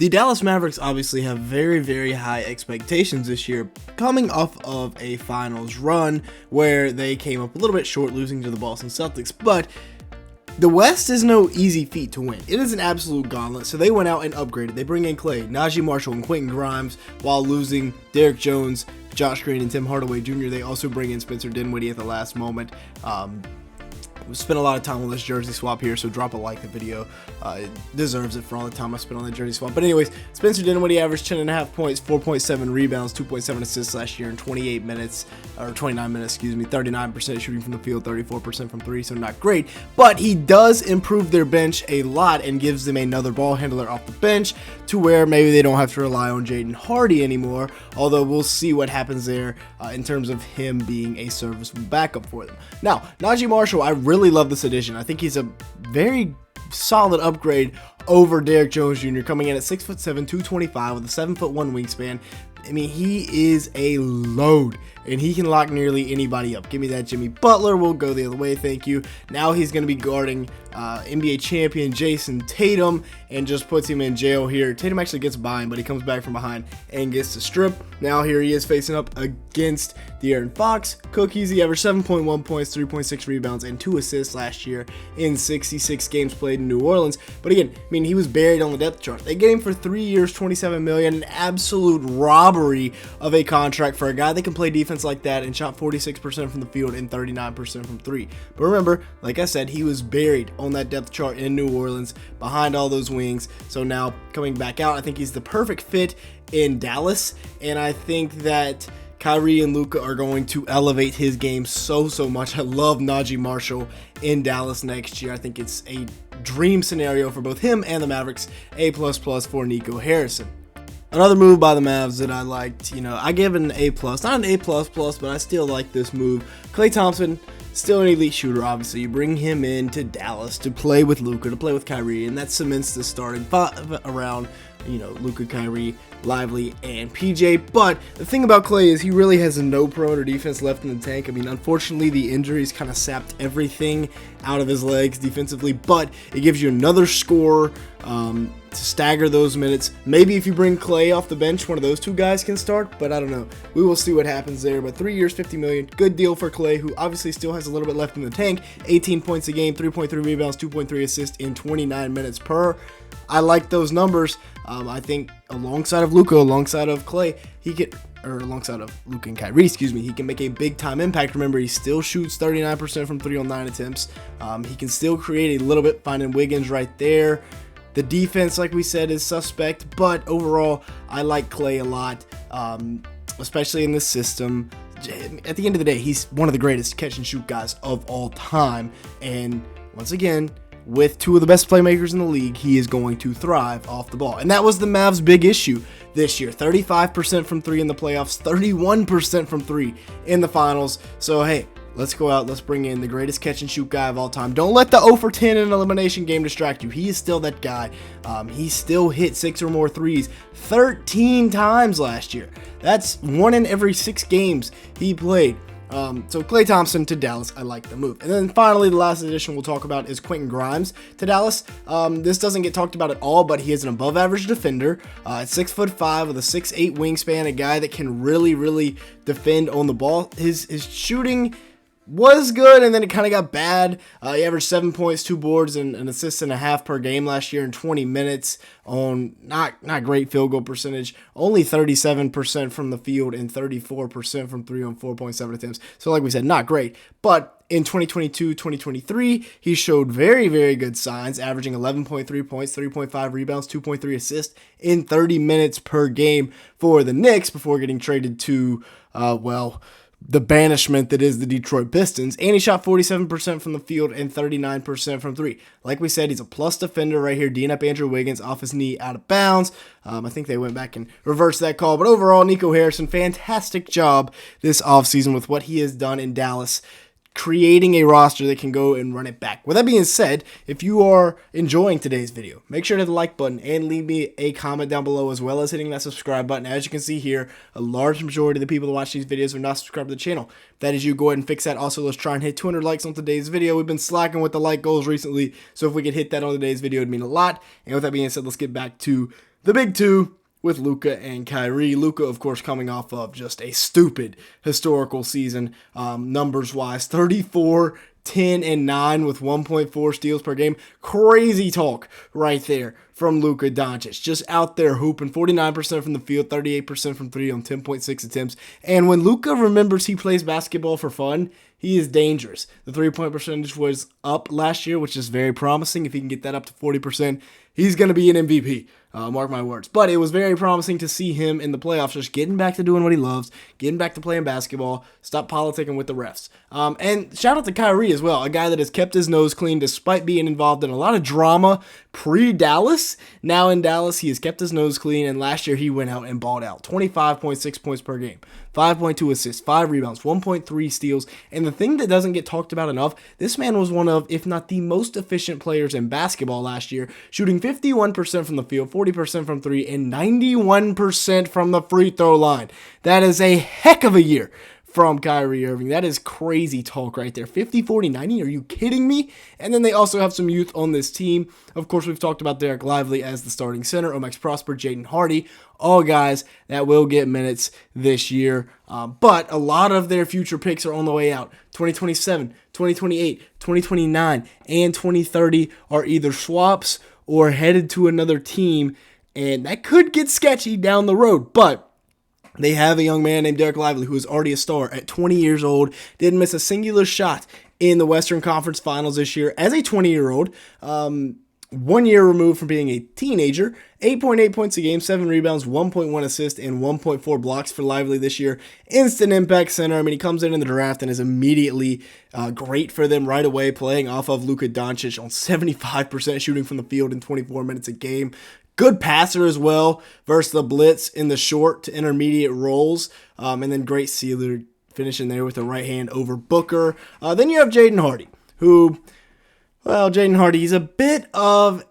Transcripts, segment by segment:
The Dallas Mavericks obviously have very, very high expectations this year, coming off of a finals run where they came up a little bit short, losing to the Boston Celtics, but the West is no easy feat to win. It is an absolute gauntlet, so they went out and upgraded. They bring in Klay, Najee Marshall, and Quentin Grimes while losing Derrick Jones, Josh Green, and Tim Hardaway Jr. They also bring in Spencer Dinwiddie at the last moment. We spent a lot of time on this jersey swap here, so drop a like. The video it deserves it for all the time I spent on the jersey swap. But anyways, Spencer Dinwiddie averaged 10.5 points, 4.7 rebounds, 2.7 assists last year in 29 minutes, 39% shooting from the field, 34% from three, so not great. But he does improve their bench a lot and gives them another ball handler off the bench to where maybe they don't have to rely on Jaden Hardy anymore, although we'll see what happens there in terms of him being a serviceable backup for them. Now, Najee Marshall, I really love this addition. I think he's a very solid upgrade over Derrick Jones Jr. coming in at 6'7", 225 with a 7'1" wingspan. I mean, he is a load, and he can lock nearly anybody up. Give me that Jimmy Butler. We'll go the other way, thank you. Now he's going to be guarding NBA champion Jason Tatum and just puts him in jail here. Tatum actually gets by him, but he comes back from behind and gets the strip. Now here he is facing up against De'Aaron Fox. Cookies, he averaged 7.1 points, 3.6 rebounds, and 2 assists last year in 66 games played in New Orleans. But again, I mean, he was buried on the depth chart. They get him for 3 years, $27 million, an absolute robbery of a contract for a guy that can play defense like that and shot 46% from the field and 39% from three. But remember, like I said, he was buried on that depth chart in New Orleans behind all those wings. So now coming back out, I think he's the perfect fit in Dallas, and I think that Kyrie and Luka are going to elevate his game so much. I love Najee Marshall in Dallas next year. I think it's a dream scenario for both him and the Mavericks. A++ for Nico Harrison. Another move by the Mavs that I liked, I give it an A+, not an A++, but I still like this move. Klay Thompson, still an elite shooter, obviously. You bring him into Dallas to play with Luka, to play with Kyrie, and that cements the starting around, Luka, Kyrie, Lively, and PJ. But the thing about Klay is he really has no perimeter defense left in the tank. I mean, unfortunately, the injuries kind of sapped everything out of his legs defensively, but it gives you another scorer to stagger those minutes. Maybe if you bring Klay off the bench, one of those two guys can start, but I don't know. We will see what happens there. But 3 years, $50 million, good deal for Klay, who obviously still has a little bit left in the tank. 18 points a game, 3.3 rebounds, 2.3 assists in 29 minutes per. I like those numbers. I think alongside of Luka, alongside of Klay, alongside of Luka and Kyrie, he can make a big time impact. Remember, he still shoots 39% from 3 on 9 attempts. He can still create a little bit, finding Wiggins right there. The defense, like we said, is suspect, but overall, I like Klay a lot, especially in this system. At the end of the day, he's one of the greatest catch and shoot guys of all time, and once again, with two of the best playmakers in the league, he is going to thrive off the ball. And that was the Mavs' big issue this year. 35% from 3 in the playoffs, 31% from 3 in the finals. So, hey, let's go out. Let's bring in the greatest catch and shoot guy of all time. Don't let the 0 for 10 in an elimination game distract you. He is still that guy. He still hit 6 or more threes 13 times last year. That's 1 in every 6 games he played. So Klay Thompson to Dallas, I like the move. And then finally, the last addition we'll talk about is Quentin Grimes to Dallas. This doesn't get talked about at all, but he is an above average defender, at 6'5" with a 6'8" wingspan, a guy that can really defend on the ball. His shooting was good, and then it kind of got bad. He averaged 7 points, 2 boards, and an assist and a half per game last year in 20 minutes on not great field goal percentage. Only 37% from the field and 34% from 3 on 4.7 attempts. So like we said, not great. But in 2022-2023, he showed very good signs, averaging 11.3 points, 3.5 rebounds, 2.3 assists in 30 minutes per game for the Knicks before getting traded to, the banishment that is the Detroit Pistons, and he shot 47% from the field and 39% from 3. Like we said, he's a plus defender right here, D'ing up Andrew Wiggins off his knee out of bounds. I think they went back and reversed that call, but overall, Nico Harrison, fantastic job this offseason with what he has done in Dallas, creating a roster that can go and run it back. With that being said, if you are enjoying today's video, make sure to hit the like button and leave me a comment down below, as well as hitting that subscribe button. As you can see here, a large majority of the people that watch these videos are not subscribed to the channel. If that is you, go ahead and fix that. Also, let's try and hit 200 likes on today's video. We've been slacking with the like goals recently, so if we could hit that on today's video, it'd mean a lot. And with that being said, let's get back to the big two with Luka and Kyrie. Luka, of course, coming off of just a stupid historical season, numbers-wise, 34, 10, and 9 with 1.4 steals per game. Crazy talk right there from Luka Doncic. Just out there hooping, 49% from the field, 38% from 3 on 10.6 attempts. And when Luka remembers he plays basketball for fun, he is dangerous. The three-point percentage was up last year, which is very promising. If he can get that up to 40%, he's going to be an MVP. Mark my words. But it was very promising to see him in the playoffs just getting back to doing what he loves, getting back to playing basketball, stop politicking with the refs. And shout out to Kyrie as well, a guy that has kept his nose clean despite being involved in a lot of drama pre-Dallas. Now in Dallas, he has kept his nose clean, and last year he went out and balled out. 25.6 points per game, 5.2 assists, 5 rebounds, 1.3 steals. And the thing that doesn't get talked about enough, this man was one of, if not the most efficient players in basketball last year, shooting 51% from the field, 40% from 3, and 91% from the free throw line. That is a heck of a year from Kyrie Irving. That is crazy talk right there. 50, 40, 90? Are you kidding me? And then they also have some youth on this team. Of course, we've talked about Derek Lively as the starting center, Max Prosper, Jaden Hardy, all guys that will get minutes this year. But a lot of their future picks are on the way out. 2027, 2028, 2029, and 2030 are either swaps or headed to another team, and that could get sketchy down the road. But they have a young man named Derek Lively who is already a star at 20 years old, didn't miss a singular shot in the Western Conference Finals this year as a 20-year-old. 1 year removed from being a teenager, 8.8 points a game, 7 rebounds, 1.1 assists, and 1.4 blocks for Lively this year. Instant impact center. I mean, he comes in the draft and is immediately great for them right away, playing off of Luka Doncic on 75% shooting from the field in 24 minutes a game. Good passer as well versus the blitz in the short to intermediate roles. And then great sealer finishing there with the right hand over Booker. Then you have Jaden Hardy, who... Well, Jaden Hardy, he's a bit of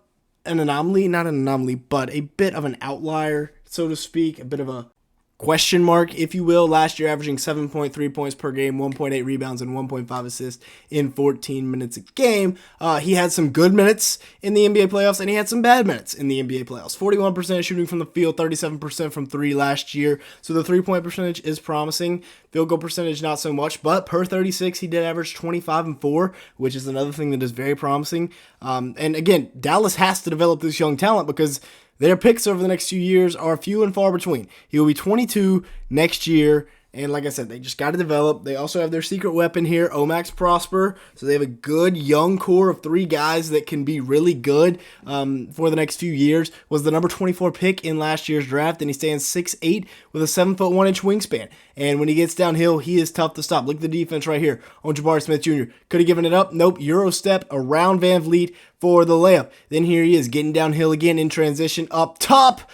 an anomaly, not an anomaly, but a bit of an outlier, so to speak, a bit of a question mark, if you will. Last year, averaging 7.3 points per game, 1.8 rebounds, and 1.5 assists in 14 minutes a game. He had some good minutes in the NBA playoffs, and he had some bad minutes in the NBA playoffs. 41% shooting from the field, 37% from 3 last year. So the three-point percentage is promising. Field goal percentage, not so much, but per 36, he did average 25 and 4, which is another thing that is very promising. And again, Dallas has to develop this young talent because their picks over the next few years are few and far between. He will be 22 next year, and like I said, they just got to develop. They also have their secret weapon here, Max Prosper, so they have a good young core of 3 guys that can be really good for the next few years. Was the number 24 pick in last year's draft, and he stands 6'8" with a 7'1" wingspan. And when he gets downhill, he is tough to stop. Look at the defense right here on Jabari Smith Jr. Could have given it up. Nope. Euro step around Van Vliet for the layup. Then here he is getting downhill again in transition up top.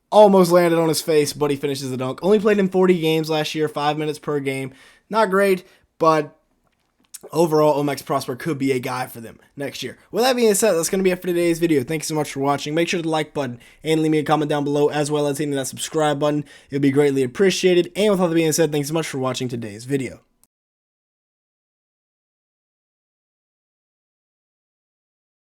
Almost landed on his face, but he finishes the dunk. Only played in 40 games last year, 5 minutes per game. Not great, but overall, Max Prosper could be a guy for them next year. With that being said, that's going to be it for today's video. Thank you so much for watching. Make sure to like button and leave me a comment down below, as well as hitting that subscribe button. It would be greatly appreciated. And with all that being said, thanks so much for watching today's video.